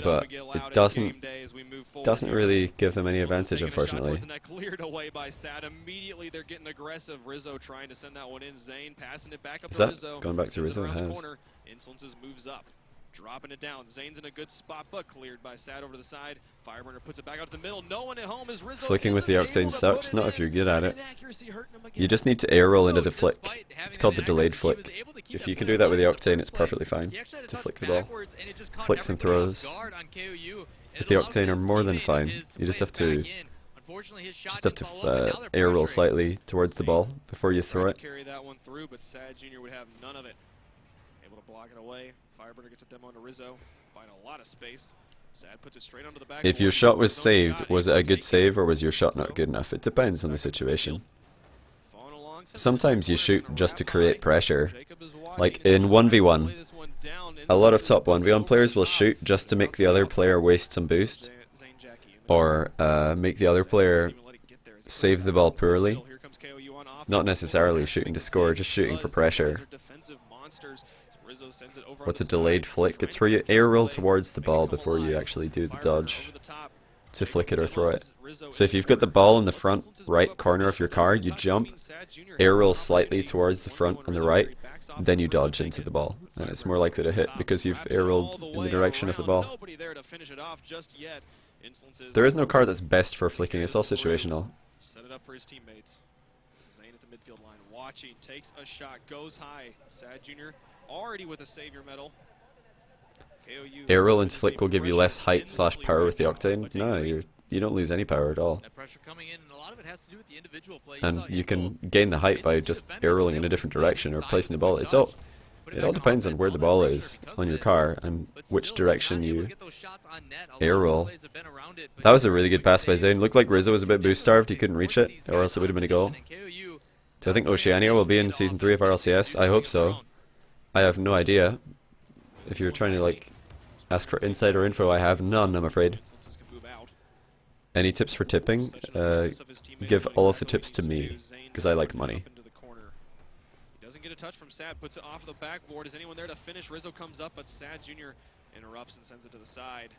But it doesn't really give them any advantage, unfortunately. Cleared away by Sad. Immediately they're getting aggressive. Rizzo trying to send that one in. Zane passing it back up to Rizzo. Going back to Rizzo? It has. Insolences moves up. Dropping it down. Zane's in a good spot, but cleared by Sad over to the side. Fireburner puts it back out to the middle. No one at home is Rizzo. Flicking with the Octane sucks, not if you're good at it. You just need to air roll into the flick. It's called the delayed flick. If you can do that with the Octane, it's perfectly fine to flick the ball. Flicks and throws with the Octane are more than fine. You just have to air roll slightly towards the ball before you throw it. Carry that one through, but Sad Jr. would have none of it. Able to block it away. Fireburner gets a demo into Rizzo. Find a lot of space. Sad puts it straight onto the back. If your shot was saved, was it a good save or was your shot not good enough? It depends on the situation. Sometimes you shoot just to create pressure. Like in 1v1, a lot of top 1v1 players will shoot just to make the other player waste some boost, or make the other player save the ball poorly. Not necessarily shooting to score, just shooting for pressure. Rizzo sends it over What's a on the delayed side, flick? trying It's to where you get this air roll play, towards the make it ball come before you alive. actually do the Fireburner dodge over the top. to flick it or throw it. Rizzo So in if you've the got the corner. ball in the Once front Insolence is right moved up corner on of your the car, touch, you that jump, means Sad Jr. air has roll an slightly opportunity. towards the 1v1 front on the Rizzo right, here. He backs off and then as you Rizzo dodge take into it. the ball. And it's Fireburner more likely to over the hit top, because you've wraps it air all rolled the in the way direction of the around. ball. Nobody there to finish it off just yet. Insolences There is no car that's best for flicking, it's all situational. set it up for his teammates. Zane at the midfield line, watching, takes a shot, goes high. Sad Jr. already with a savior medal. KOU Air roll into is flick will being give you less pressured height slash endlessly power right with the now octane. by Take No, Three. you don't lose any power at all. That pressure coming in, and a lot of it has to do with the individual play. And saw you Info can gain the height by basically just defenders air was rolling in able a to different play direction or inside placing the with ball. a It's all dodge, put it back all on depends on offense, where all the that ball pressure is because on of your it. car and But which still, direction not able to you get those shots on net. A air lot of roll. plays have been around it, but That was a very really good quick pass by save. Zane. Looked like Rizzo was a bit Definitely boost starved. He think couldn't reach forced it, these or guys else it out would of have been a goal. position, and KOU Do I think now Oceania will be in transition Season 3 of into RLCS? offense I and hope using their so. own. I have no idea. If you're trying to like ask for insider info, I have none, I'm afraid. Insolences can move out. Any tips for tipping? Possession awareness of his teammates, Give what all of the exactly tips he to needs me, do. Zane because I like working money. up into the corner. He doesn't get a touch from Sad, puts it off the backboard. Is anyone there to finish? Rizzo comes up, but Sad Jr. interrupts and sends it to the side.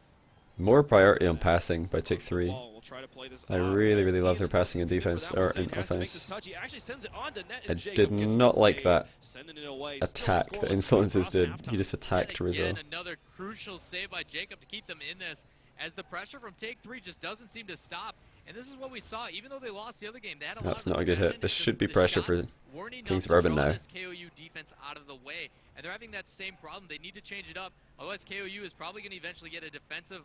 More priority on passing by Take 3. Ball will try to play this I off. really, really love Ian their passing and Insolences defense, good for or that one. in Zane has to make this offense. touch. He actually sends it on to net, I and Jacob did gets the not like save, that sending it away. Still attack that scoreless Insolences across did. halftime. He just attacked Rizzo. Again, another crucial save by Jacob to keep them in this, as the pressure from Take 3 just doesn't seem to stop. And this is what we saw, even though they lost the other game, they had a That's lot of not a good hit. possession, This it's should just be the pressure shots for weren't enough Kings to of Urban draw now. this KOU defense out of the way. And they're having that same problem. They need to change it up. Otherwise, KOU is probably going to eventually get a defensive,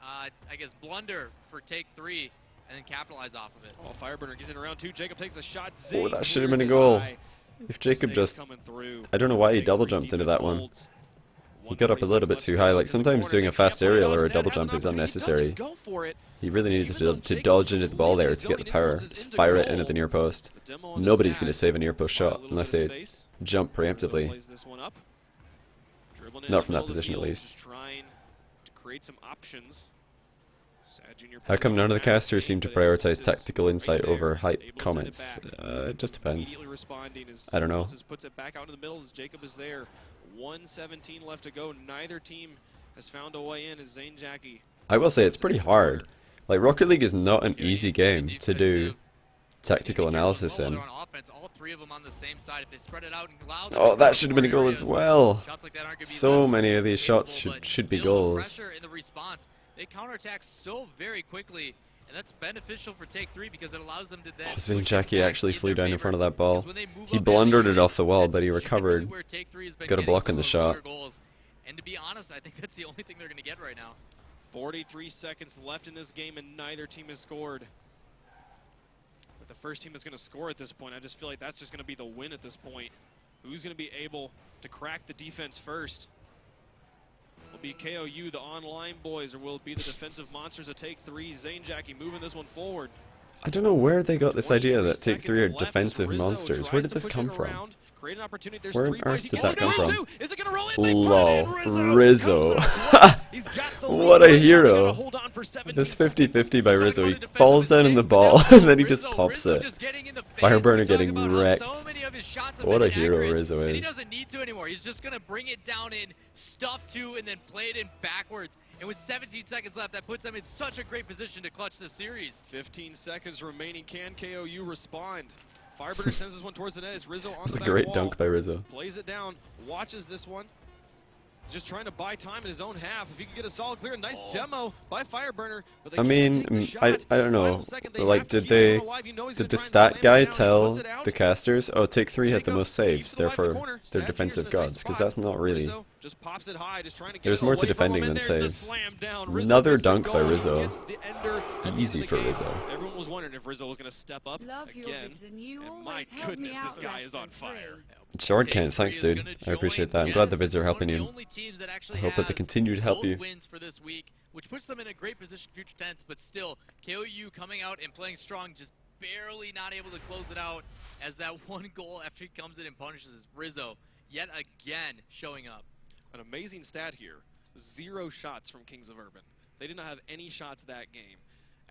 I guess, blunder for Take 3 and then capitalize off of it. Oh, Fireburner getting around too. Jacob takes a shot. Oh, Zane that should have been a clears it goal. high. If Jacob Saves just... coming through. I don't know why he Take double Three's jumped into defense that one. holds. He got up a little bit too high. Like, sometimes doing a fast aerial or a double jump is unnecessary. Go for it. He really needed Even though to Jacob dodge into the ball there to get the zoning power. Insolences Just into fire it in goal. at the near post. The demo on the Nobody's stat. going to save a near post Buy a shot little unless bit of they space. jump Rizzo preemptively. plays this one up. Dribbling in Not the from that middle of the position, at field, least. just trying to create some options. Sad Jr. How come none of the playing casters seem to but Insolences prioritize tactical right insight there, over hype able to send it comments? back. It just depends. Immediately responding as I don't know. Insolences puts it back out in the middle as Jacob is there. 1:17 left to go. Neither team has found a way in as Zane Jackie. I will say it's pretty hard. Like, Rocket League is not an easy game to do tactical analysis in. All three of them on the same side. If they spread it out and allow them Oh, to that cover should have been a more goal as areas, well. shots like that aren't gonna be So less many of these shots capable, but should be still the goals. pressure in the response. They counterattack so very quickly, and that's beneficial for Take 3 because it allows them to then. Oh, Zane push it Jackie back actually in flew their down in favor. front of that ball. Because when they move He up as a blundered it unit, off the wall, that's but he generally recovered. where Take 3 has been Got a getting block some on the of those shot. better goals. And to be honest, I think that's the only thing they're going to get right now. 43 seconds left in this game, and neither team has scored. But the first team that's going to score at this point, I just feel like that's just going to be the win at this point. Who's going to be able to crack the defense first? Will it be KOU, the online boys, or will it be the defensive monsters that Take 3? Zane Jackie moving this one forward. I don't know where they got this idea 23 that Take 3 are seconds left as defensive Rizzo monsters. Where tries did to this push come it from? around, create an opportunity. There's Where on 3 earth plays. did Oh, that come number from? 2. Is it going to roll in? They Lol. put it in. Rizzo. Comes up. He's got the What lead a right now. They hero. gotta hold on for 17 This seconds. 50-50 by Rizzo. He Talk about a falls down in the defensive ball, mistake, and then he just Rizzo pops it. just getting in the face. Fireburner We talk getting about how wrecked. so many of his shots have What been a hero inaccurate, Rizzo and he is. doesn't need to anymore. He's just going to bring it down in, stuff two, and then play it in backwards. And with 17 seconds left, that puts them in such a great position to clutch this series. 15 seconds remaining. Can KOU respond? Fireburner sends this one towards the net. It's Rizzo on It's the a back great wall. dunk by Rizzo. Plays it down. Watches this one. Just trying to buy time in his own half. If he could get a solid clear, nice demo by Fireburner. But they I can't mean, take the shot. I don't know. Final second, they Like, have to did keep this they one alive. You know he's did gonna the try and stat slam it guy down. He tell puts it out. the casters, oh, Take 3 had the Jacob most saves, keeps it alive in the therefore corner. they're Sad defensive Jr.'s in a nice gods? Because spot. that's not really. Rizzo just pops it high, just trying to get There's it more to away from him, defending and than there's the saves. slam down. Rizzo Another gets the dunk by goal. Rizzo. Gets the ender at the Easy end of the for game. Rizzo. Everyone was wondering if Rizzo was going to step up Love your again. vids and you And my always help me goodness, out this guy less is on than fire. free. Short Take Ken, 3 thanks is dude. gonna I appreciate join that. I'm glad the Genesis, vids are one helping of the you. only teams that I actually hope that they has continue to help both you. wins for this week, which puts them in a great position for future tense, but still, KOU coming out and playing strong, just barely not able to close it out, as that one goal after he comes in and punishes Rizzo, yet again showing up. An amazing stat here. 0 shots from Kings of Urban. They did not have any shots that game.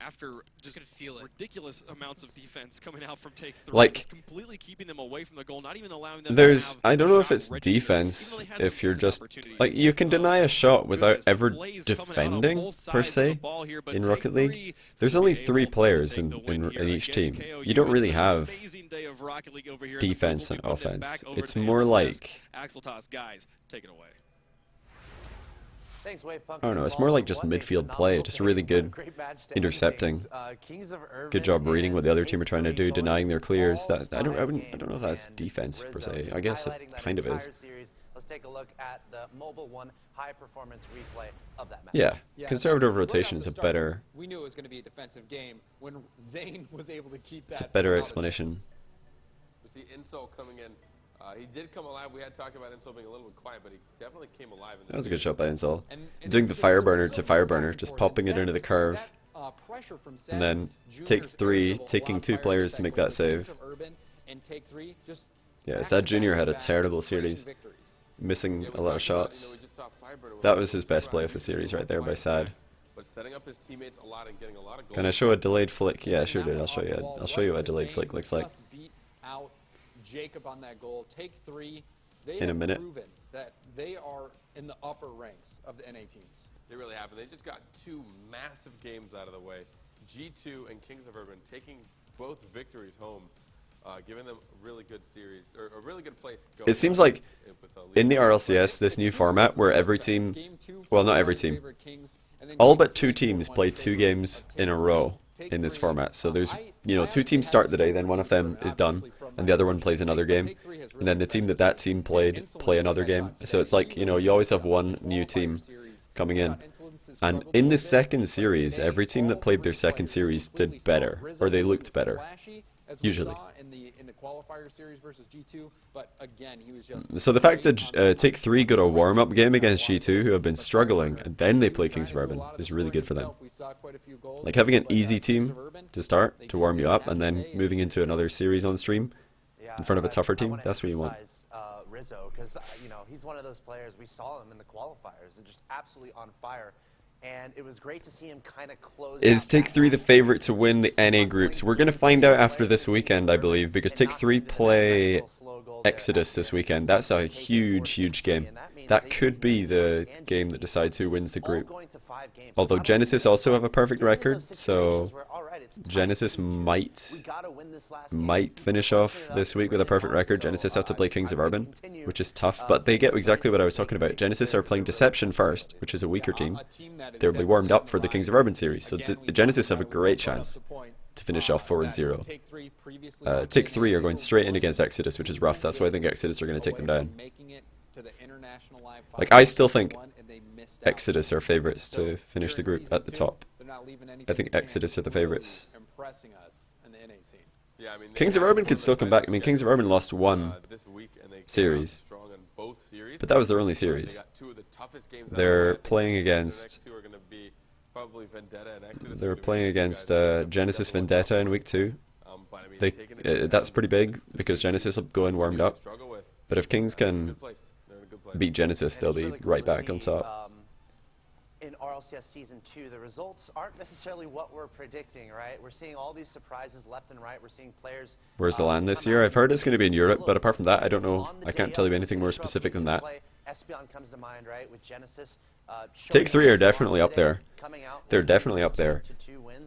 after just could feel it. ridiculous amounts of defense coming out from Take 3. Like, just completely keeping them away from the goal, not even allowing them there's, to have I don't know if shot it's register, even defense, though they had if some you're missing just, opportunities. like, you can deny a shot without Goodness, ever plays coming out on defending, both per sides of the se, ball here, but in Take Rocket League. 3 There's to only be 3 able to players take the win in here each against team. KOU. You don't It's really been an have amazing day of Rocket League over here, and the defense Purple and will be putting it offense. back over It's to more RLCS. like, Axel Toss, guys, take it away. Thanks, Wave Punk. I don't know, it's more like just midfield play, just really good intercepting. Good job reading what the other team are trying to do, denying their clears. That's, I don't know if that's defense per se. I guess it kind of is. Let's take a look at the Mobile One high performance replay of that match. Yeah, Yeah, conservative right rotation off is the a start, better, We knew it was going to be a defensive game when Zane was able to keep that. it's a better out of it. explanation. We see Insol coming in. He did come alive. We had talked about Insol being a little bit quiet, but he definitely came alive. In That was a good shot by Insol. And Doing the there's fireburner so to much back fireburner, and just forth, popping it and into the that- curve. pressure from And then Junior's Take errors 3, of a taking lot 2 of players fire to make effect that save. of Urban and Take 3 just Yeah, back Sad to Junior back had to a back, terrible winning series, victories. missing Yeah, we a lot of talked about, shots. we just saw Fireburner That with was the his best try. play of the He series was right there by Sad. But setting up his teammates a lot and getting a lot of goals. Can I show a delayed flick? Yeah, I And sure that did. one I'll show off you. the wall I'll show right you what a to delayed Zane, flick who looks like. just beat out Jacob on that goal. Take 3. They In a have minute. proven that they are in the upper ranks of the NA teams. They really have. And they just got 2 massive games out of the way. G2 and Kings of Urban taking both victories home, giving them a really good series, or a really good place. It seems like in the RLCS, this new format where every team, well, not every team, all but 2 teams play 2 games in a row in this format. So there's, 2 teams start the day, then one of them is done, and the other one plays another game, and then the team that team played play another game. So it's like, you always have one new team coming in. And in the second series, every team that played their second series did better, or they looked better, usually. In the qualifier series versus G2, but again, he was just So the fact that Take 3 got a warm-up game against G2, who have been struggling, and then they play Kings of Urban, is really good for them. Like having an easy team to start, to warm you up, and then moving into another series on stream in front of a tougher team, that's what you want. Rizzo, because he's one of those players. We saw him in the qualifiers and just absolutely on fire. And it was great to see him kind of close. Is Take 3 the favorite to win the NA groups? We're going to find out after this weekend, I believe, because Take 3 play Exodus this weekend. That's a huge, huge game. That could be the game that decides who wins the group. Although Genesis also have a perfect record, so Genesis might finish off this week with a perfect record. Genesis have to play Kings of Urban, which is tough, but they get exactly what I was talking about. Genesis are playing Deception first, which is a weaker team. They'll be warmed up for the Kings of Urban series, so Genesis have a great chance to finish off 4-0. Take 3 are going straight in against Exodus, which is rough. That's why I think Exodus are going to take them down. Like, I still think Exodus are favorites to finish the group at the top. I think Exodus are the favorites. Yeah, I mean, Kings of Urban could still come back. I mean, Kings of Urban lost one this week, and they came out series, strong in both series. but that was their only They series. got 2 of the toughest games. They're playing The against next 2 are going to be probably Vendetta and Exodus. they're playing against Genesis Vendetta in week 2. But I mean, They taking it that's pretty big because Genesis will go in warmed up. struggle with. But if Kings can Good place. They're in a good place. beat Genesis, they'll be right back on top. In RLCS Season 2, the results aren't necessarily what we're predicting, right? We're seeing all these surprises left and right. We're seeing players. Where's the land this year? I've heard it's going to be in Europe, but apart from that, I don't know. I can't tell you anything more specific than that. Espeon comes to mind, right? With Genesis. Take 3 are definitely up there. They're definitely up there.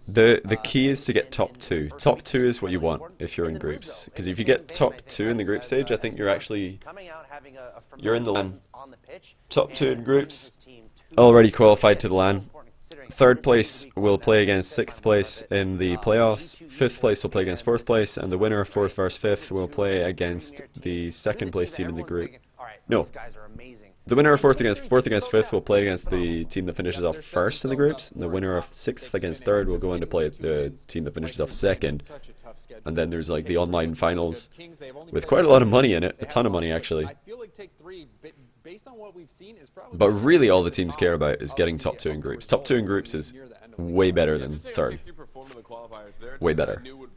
The key is to get top 2. Top 2 is what you want if you're in groups. Because if you get top 2 in the group stage, I think you're actually you're in the LAN. Top 2 in groups, already qualified to the LAN. 3rd place will play against 6th place in the playoffs. 5th place will play against 4th place, and the winner of 4th versus 5th will play against the 2nd place team in the group. No. The winner of 4th against 5th will play against the team that finishes off 1st in the groups, and the winner of 6th against 3rd will go on to play the team that finishes off 2nd. And then there's like the online finals with quite a lot of money in it, a ton of money actually. But really all the teams care about is getting top 2 in groups. Top 2 in groups is way better than 3rd. Way better. Oh